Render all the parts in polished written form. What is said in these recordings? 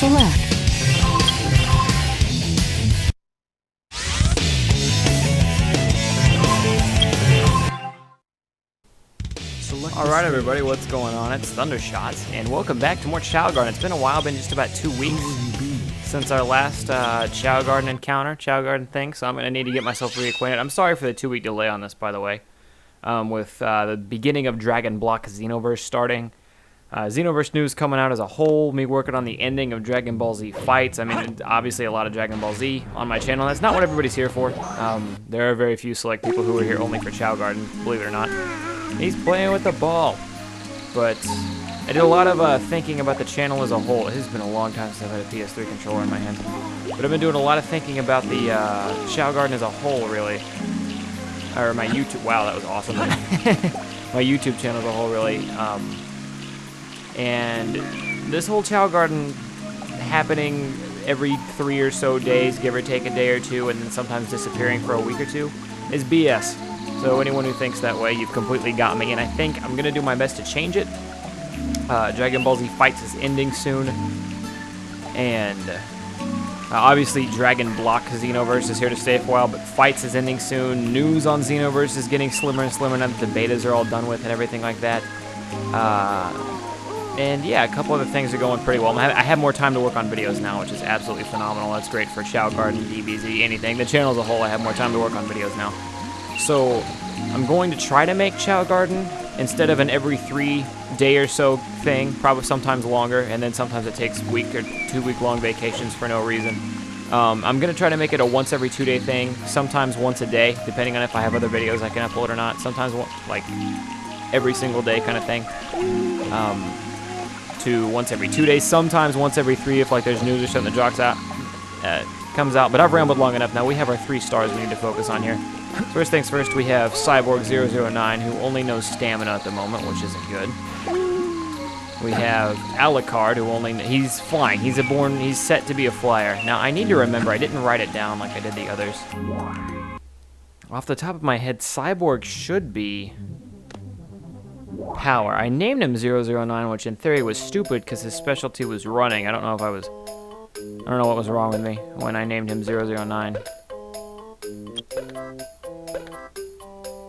Select. Alright everybody, what's going on? It's Thundershots, and welcome back to more Chao Garden. It's been a while, been just about 2 weeks since our last Chao Garden encounter, Chao Garden thing, so I'm going to need to get myself reacquainted. I'm sorry for the 2-week delay on this, by the way, with the beginning of Dragon Block Xenoverse starting. Xenoverse news coming out as a whole, me working on the ending of Dragon Ball Z fights. I mean, obviously a lot of Dragon Ball Z on my channel. That's not what everybody's here for. There are very few select people who are here only for Chao Garden, believe it or not. He's playing with the ball. But I did a lot of thinking about the channel as a whole. It has been a long time since I've had a PS3 controller in my hand. But I've been doing a lot of thinking about the Chao Garden as a whole, really. Or my YouTube, wow, that was awesome. My YouTube channel as a whole, really. And this whole Chao Garden happening every 3 or so days, give or take a day or two, and then sometimes disappearing for a week or two, is BS. So anyone who thinks that way, you've completely got me, and I think I'm going to do my best to change it. Dragon Ball Z Fights is ending soon, and obviously Dragon Block Xenoverse is here to stay for a while, but Fights is ending soon. News on Xenoverse is getting slimmer and slimmer now that the betas are all done with and everything like that. And yeah, a couple other things are going pretty well. I have more time to work on videos now, which is absolutely phenomenal. That's great for Chao Garden, DBZ, anything. The channel as a whole, I have more time to work on videos now. So I'm going to try to make Chao Garden instead of an every 3 day or so thing, probably sometimes longer, and then sometimes it takes week or 2 week long vacations for no reason. I'm going to try to make it a once every 2 day thing, sometimes once a day, depending on if I have other videos I can upload or not. Sometimes like every single day kind of thing. To once every 2 days, sometimes once every 3 if like there's news or something that comes out. But I've rambled long enough now. We have our 3 stars we need to focus on here. First things first, we have Cyborg009, who only knows stamina at the moment, which isn't good. We have Alucard, who he's flying. He's set to be a flyer. Now I need to remember, I didn't write it down like I did the others. Off the top of my head, Cyborg should be Power. I named him 009, which in theory was stupid because his specialty was running. I don't know what was wrong with me when I named him 009.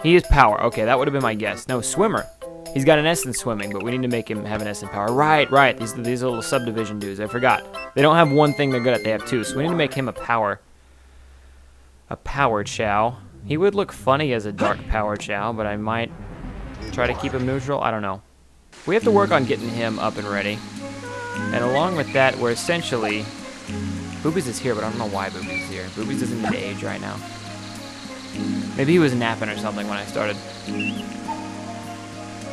He is Power. Okay, that would have been my guess. No, Swimmer. He's got an S in swimming, but we need to make him have an S in Power. Right. These little subdivision dudes. I forgot. They don't have one thing they're good at. They have 2. So we need to make him a Power Chao. He would look funny as a Dark Power Chao, but I might try to keep him neutral. I don't know. We have to work on getting him up and ready. And along with that, we're essentially... Boobies is here, but I don't know why Boobies is here. Boobies doesn't need to age right now. Maybe he was napping or something when I started.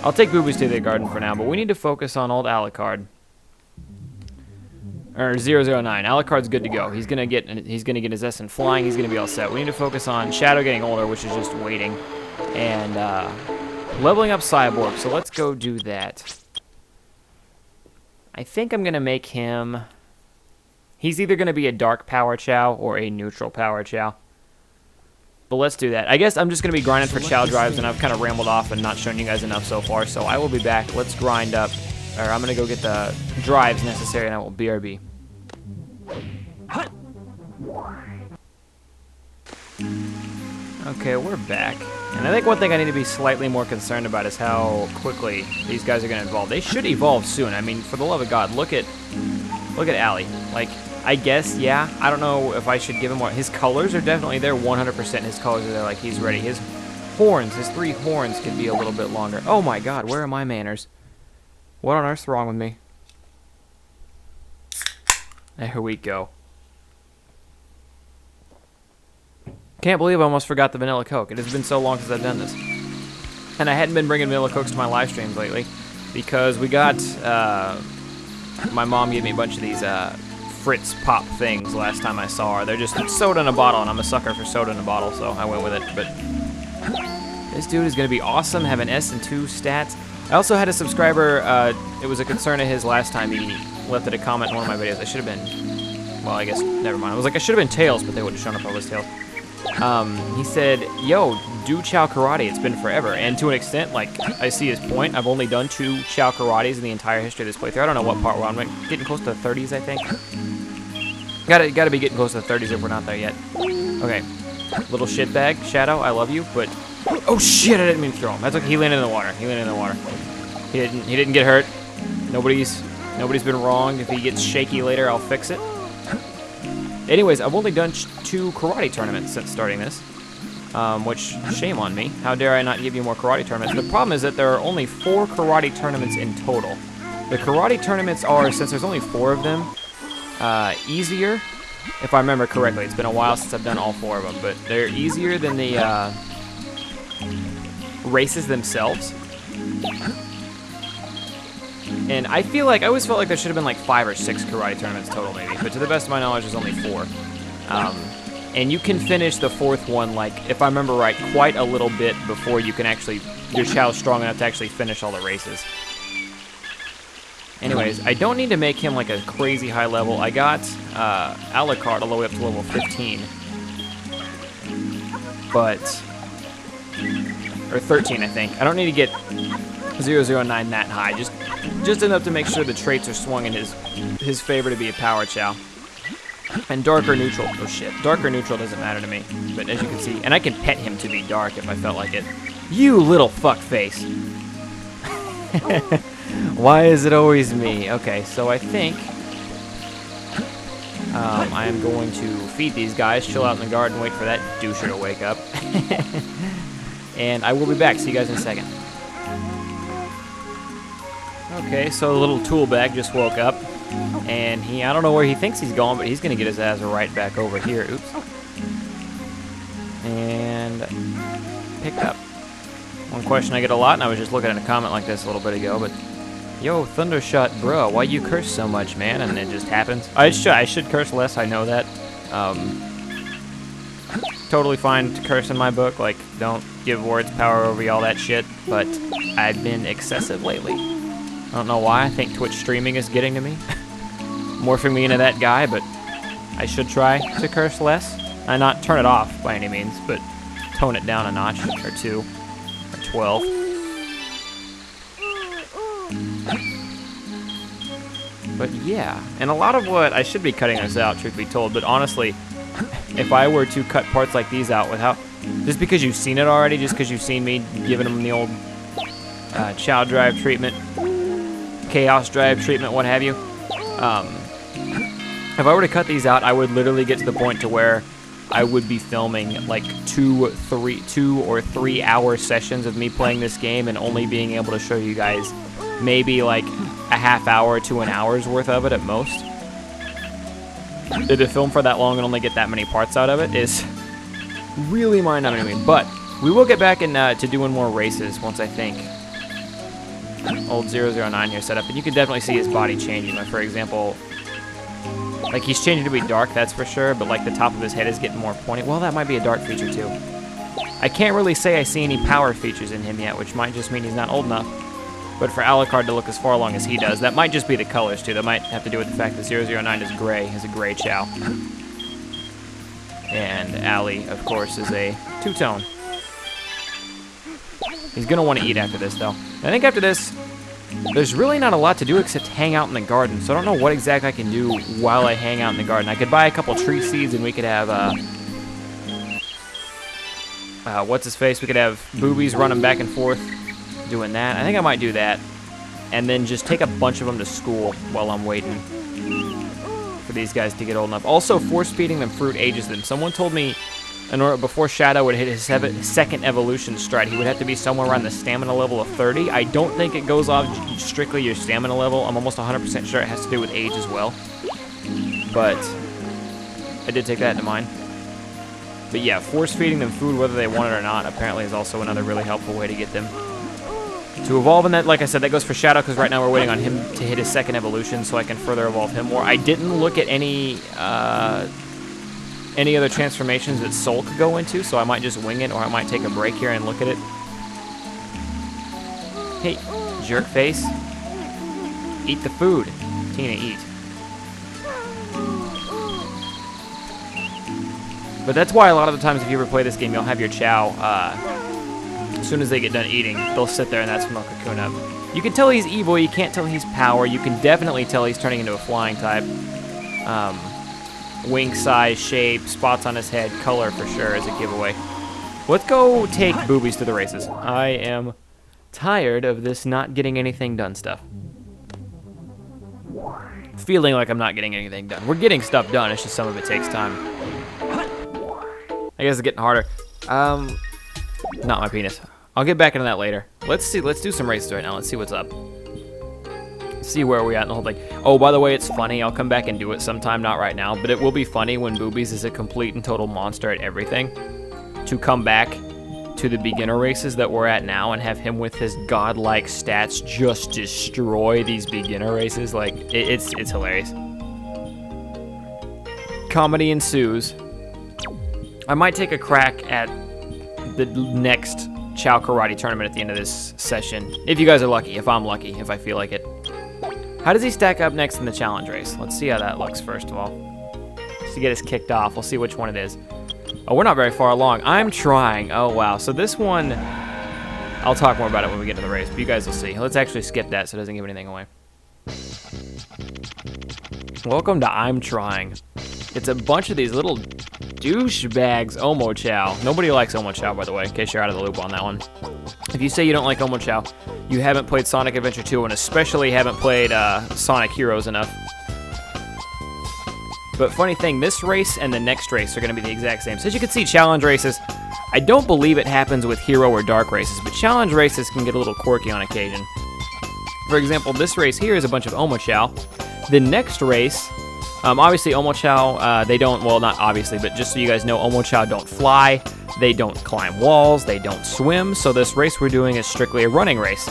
I'll take Boobies to the garden for now, but we need to focus on old Alucard. Or 009. Alucard's good to go. He's gonna get his S in flying. He's gonna be all set. We need to focus on Shadow getting older, which is just waiting, and leveling up Cyborg. So let's go do that. I think I'm gonna make him. He's either gonna be a Dark Power Chao or a Neutral Power Chao. But let's do that. I guess I'm just going to be grinding for Chao drives, and I've kind of rambled off and not shown you guys enough so far, so I will be back. Let's grind up. Or I'm going to go get the drives necessary, and I will BRB. Okay, we're back. And I think one thing I need to be slightly more concerned about is how quickly these guys are going to evolve. They should evolve soon. I mean, for the love of God, look at Allie. Like, I guess, yeah. I don't know if I should give him more. His colors are definitely there, 100%. His colors are there, like he's ready. His horns, his 3 horns could be a little bit longer. Oh my God, where are my manners? What on earth's wrong with me? There we go. Can't believe I almost forgot the Vanilla Coke. It has been so long since I've done this. And I hadn't been bringing Vanilla Cokes to my live streams lately because we got, my mom gave me a bunch of these, Fritz Pop things last time I saw her. They're just soda in a bottle, and I'm a sucker for soda in a bottle, so I went with it. But this dude is going to be awesome, have an S and 2 stats. I also had a subscriber, it was a concern of his last time, he left it a comment in one of my videos. I should have been, well, I guess, never mind. I was like, I should have been Tails, but they would have shown up if I was Tails. He said, yo, do Chao Karate. It's been forever. And to an extent, like, I see his point. I've only done 2 Chao Karates in the entire history of this playthrough. I don't know what part we're on. We're getting close to the 30s, I think. Gotta be getting close to the 30s if we're not there yet. Okay. Little shitbag, Shadow, I love you, but... Oh, shit, I didn't mean to throw him. That's okay. He landed in the water. He landed in the water. He didn't get hurt. Nobody's been wronged. If he gets shaky later, I'll fix it. Anyways, I've only done 2 karate tournaments since starting this, which, shame on me. How dare I not give you more karate tournaments? The problem is that there are only 4 karate tournaments in total. The karate tournaments are, since there's only 4 of them, easier, if I remember correctly. It's been a while since I've done all 4 of them, but they're easier than the races themselves. And I always felt like there should have been like 5 or 6 karate tournaments total, maybe. But to the best of my knowledge, there's only 4. And you can finish the 4th one, like, if I remember right, quite a little bit before you can actually, your Chao's strong enough to actually finish all the races. Anyways, I don't need to make him like a crazy high level. I got Alucard all the way up to level 15. But, or 13, I think. I don't need to get 009 that high. Just enough to make sure the traits are swung in his favor to be a power Chao. And dark or neutral. Oh shit. Dark or neutral doesn't matter to me. But as you can see, and I can pet him to be dark if I felt like it. You little fuckface. Why is it always me? Okay, so I think I am going to feed these guys, chill out in the garden, wait for that doucher to wake up. And I will be back. See you guys in a second. Okay, so the little tool bag just woke up, and I don't know where he thinks he's going, but he's going to get his ass right back over here. Oops. And picked up. One question I get a lot, and I was just looking at a comment like this a little bit ago, but yo, Thundershot, bro, why you curse so much, man? And it just happens. I should curse less, I know that. Totally fine to curse in my book, like, don't give words power over you, all that shit, but I've been excessive lately. I don't know why. I think Twitch streaming is getting to me. Morphing me into that guy, but I should try to curse less. And not turn it off by any means, but tone it down a notch or 2 or 12. But yeah, and a lot of what, I should be cutting this out, truth be told, but honestly, if I were to cut parts like these out without, just because you've seen it already, just because you've seen me giving them the old Chao drive treatment, Chaos drive treatment, what have you. If I were to cut these out, I would literally get to the point to where I would be filming like 2 or 3 hour sessions of me playing this game and only being able to show you guys maybe like a half hour to an hour's worth of it at most. To film for that long and only get that many parts out of it is really mind-numbing. But we will get back to doing more races once I think old 009 here set up, and you can definitely see his body changing. Like, for example, like he's changing to be dark, that's for sure, but like the top of his head is getting more pointy. Well, that might be a dark feature too. I can't really say I see any power features in him yet, which might just mean he's not old enough. But for Alucard to look as far along as he does, that might just be the colors too. That might have to do with the fact that 009 is gray, is a gray Chao. And Ali, of course, is a two-tone. He's going to want to eat after this, though. I think after this, there's really not a lot to do except hang out in the garden. So I don't know what exactly I can do while I hang out in the garden. I could buy a couple tree seeds and we could have, what's-his-face? We could have boobies running back and forth doing that. I think I might do that. And then just take a bunch of them to school while I'm waiting for these guys to get old enough. Also, force-feeding them fruit ages them. Someone told me in order, before Shadow would hit his second evolution stride, he would have to be somewhere around the stamina level of 30. I don't think it goes off strictly your stamina level. I'm almost 100% sure it has to do with age as well. But I did take that into mind. But yeah, force-feeding them food whether they want it or not apparently is also another really helpful way to get them to evolve. And that, like I said, that goes for Shadow because right now we're waiting on him to hit his second evolution so I can further evolve him more. I didn't look at any other transformations that Soul could go into, so I might just wing it, or I might take a break here and look at it. Hey, jerk face. Eat the food. Tina, eat. But that's why a lot of the times if you ever play this game, you'll have your Chao, as soon as they get done eating, they'll sit there and that's when they'll cocoon up. You can tell he's evil, you can't tell he's power, you can definitely tell he's turning into a flying type. Wing size, shape, spots on his head, color for sure is a giveaway. Let's go take Boobies to the races. I am tired of this not getting anything done stuff. Feeling like I'm not getting anything done. We're getting stuff done, it's just some of it takes time. I guess it's getting harder. Not my penis. I'll get back into that later. Let's do some races right now. Let's see what's up. See where we're at in the whole thing. Oh, by the way, it's funny. I'll come back and do it sometime, not right now, but it will be funny when Boobies is a complete and total monster at everything. To come back to the beginner races that we're at now and have him with his godlike stats just destroy these beginner races. Like, it's hilarious. Comedy ensues. I might take a crack at the next Chao Karate tournament at the end of this session. If you guys are lucky, if I'm lucky, if I feel like it. How does he stack up next in the challenge race? Let's see how that looks first of all. Just to get us kicked off, we'll see which one it is. Oh, we're not very far along. I'm trying. Oh, wow. So this one, I'll talk more about it when we get to the race, but you guys will see. Let's actually skip that so it doesn't give anything away. Welcome to I'm Trying. It's a bunch of these little douchebags Omo Chao. Nobody likes Omo Chao, by the way, in case you're out of the loop on that one. If you say you don't like Omo Chao, you haven't played Sonic Adventure 2 and especially haven't played Sonic Heroes enough. But funny thing, this race and the next race are going to be the exact same. So as you can see, challenge races, I don't believe it happens with hero or dark races, but challenge races can get a little quirky on occasion. For example, this race here is a bunch of Omo Chao. The next race, obviously Omo Chao, they don't, well, not obviously, but just so you guys know, Omo Chao don't fly, they don't climb walls, they don't swim, so this race we're doing is strictly a running race,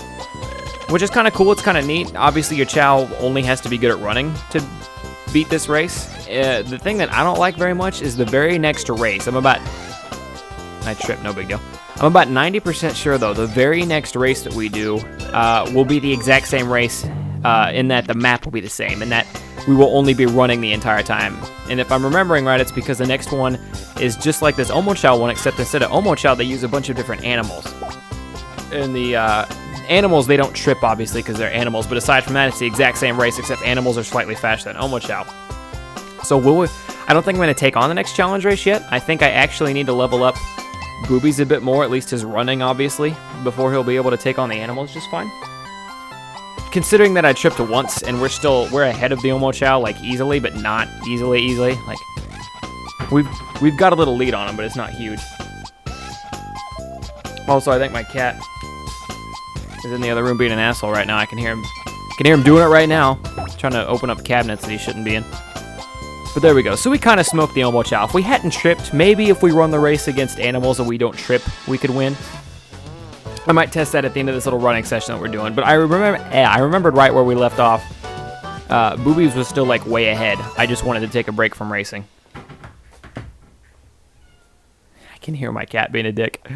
which is kind of cool, it's kind of neat. Obviously your Chao only has to be good at running to beat this race. The thing that I don't like very much is the very next race. I tripped, no big deal. I'm about 90% sure, though, the very next race that we do will be the exact same race in that the map will be the same, and that we will only be running the entire time. And if I'm remembering right, it's because the next one is just like this Omo Chao one, except instead of Omo Chao, they use a bunch of different animals. And the animals, they don't trip, obviously, because they're animals, but aside from that, it's the exact same race, except animals are slightly faster than Omo Chao. So I don't think I'm going to take on the next challenge race yet. I think I actually need to level up Boobies a bit more, at least his running, obviously, before he'll be able to take on the animals just fine. Considering that I tripped once, and we're ahead of the Omo Chao, like, easily, but not easily. Like, we've got a little lead on him, but it's not huge. Also, I think my cat is in the other room being an asshole right now. I can hear him doing it right now, trying to open up cabinets that he shouldn't be in. But there we go. So we kind of smoked the Omo Chao. If we hadn't tripped, maybe if we run the race against animals and we don't trip, we could win. I might test that at the end of this little running session that we're doing. But I remembered right where we left off. Boobies was still like way ahead. I just wanted to take a break from racing. I can hear my cat being a dick.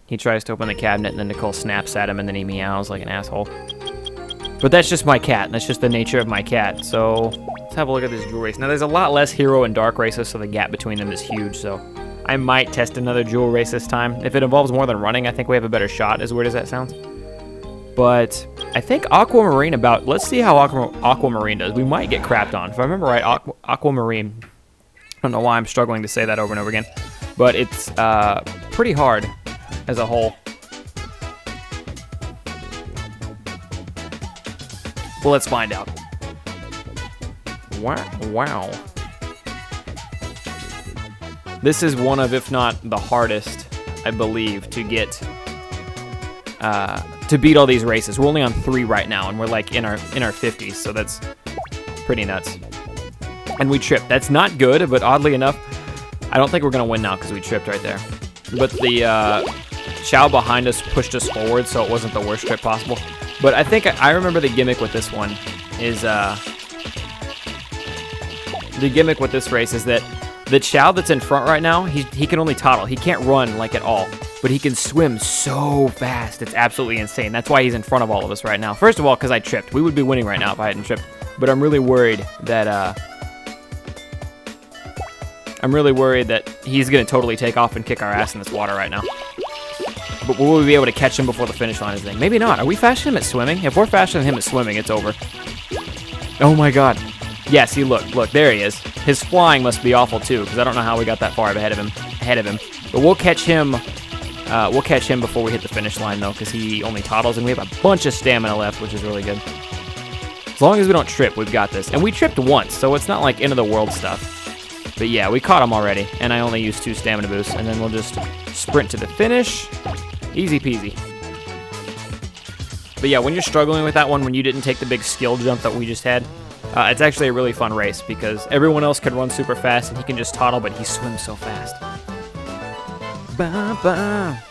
He tries to open the cabinet and then Nicole snaps at him and then he meows like an asshole. But that's just my cat. That's just the nature of my cat. So let's have a look at this jewel race. Now there's a lot less hero and dark races, so the gap between them is huge. So I might test another jewel race this time. If it involves more than running, I think we have a better shot, as weird as that sounds. But I think Aquamarine let's see how Aquamarine does. We might get crapped on. If I remember right, Aquamarine, I don't know why I'm struggling to say that over and over again, but it's pretty hard as a whole. Well, let's find out. Wow. This is one of, if not the hardest, I believe, to get, to beat all these races. We're only on 3 right now, and we're like in our 50s, so that's pretty nuts. And we tripped. That's not good, but oddly enough, I don't think we're gonna win now because we tripped right there. But the Chao behind us pushed us forward, so it wasn't the worst trip possible. But I think I remember the gimmick with this one is, the gimmick with this race is that the Chao that's in front right now, he can only toddle. He can't run like at all, but he can swim so fast. It's absolutely insane. That's why he's in front of all of us right now. First of all, because I tripped. We would be winning right now if I hadn't tripped. But I'm really worried that I'm really worried that he's going to totally take off and kick our ass in this water right now. But will we be able to catch him before the finish line is the thing? Maybe not. Are we faster than him at swimming? If we're faster than him at swimming, it's over. Oh my god. Yeah, see, look, there he is. His flying must be awful too, because I don't know how we got that far ahead of him. But we'll catch him. We'll catch him before we hit the finish line though, because he only toddles, and we have a bunch of stamina left, which is really good. As long as we don't trip, we've got this. And we tripped once, so it's not like end of the world stuff. But yeah, we caught him already, and I only used 2 stamina boosts, and then we'll just sprint to the finish. Easy peasy. But yeah, when you're struggling with that one, when you didn't take the big skill jump that we just had, it's actually a really fun race, because everyone else could run super fast, and he can just toddle, but he swims so fast. Ba-ba.